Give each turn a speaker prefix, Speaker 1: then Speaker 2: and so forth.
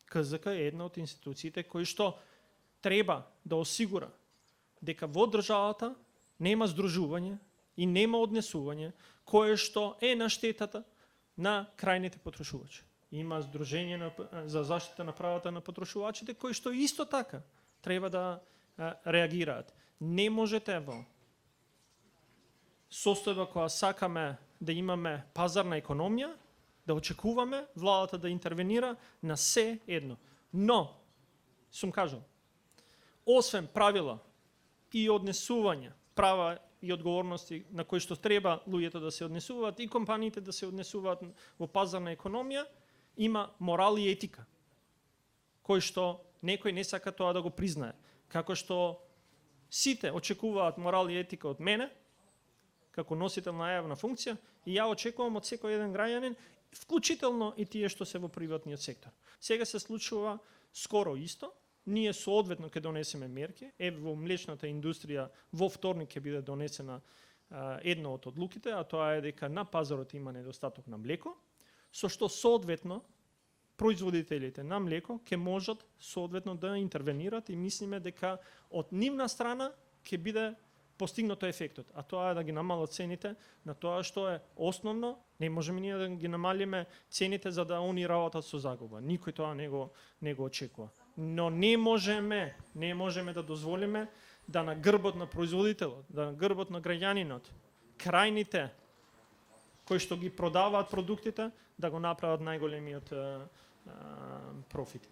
Speaker 1: КЗК е една од институциите кои што треба да осигура дека во државата нема здружување и нема однесување кое што е на штетата на крајните потрошувачи. Има Сдружение за заштита на правата на потрошувачите кои што исто така треба да реагираат. Не можете во состојба која сакаме да имаме пазарна економија, да очекуваме владата да интервенира на се едно. Но, сум кажал, освен правила и однесување, права и одговорности на кои што треба луѓето да се однесуваат и компаниите да се однесуваат во пазарна економија, има морал и етика, кој што некој не сака тоа да го признае. Како што сите очекуваат морал и етика од мене, како носител на јавна функција, и ја очекувам од секој еден граѓанин, вклучително и тие што се во приватниот сектор. Сега се случува скоро исто, ние соодветно ќе донесеме мерки, во млечната индустрија во вторник ќе биде донесена една од одлуките, а тоа е дека на пазарот има недостаток на млеко, со што соодветно производителите на млеко ќе можат соодветно да интервенират и мислиме дека од нивна страна ќе биде постигнато ефектот, а тоа е да ги намалат цените на тоа што е основно. Не можеме ние да ги намалиме цените за да они работат со загуба. Никој тоа не го очекува. Но не можеме да дозволиме да на грбот на производителот, да на грбот на граѓанинот, крајните кои што ги продаваат продуктите, да го направат најголемиот профит.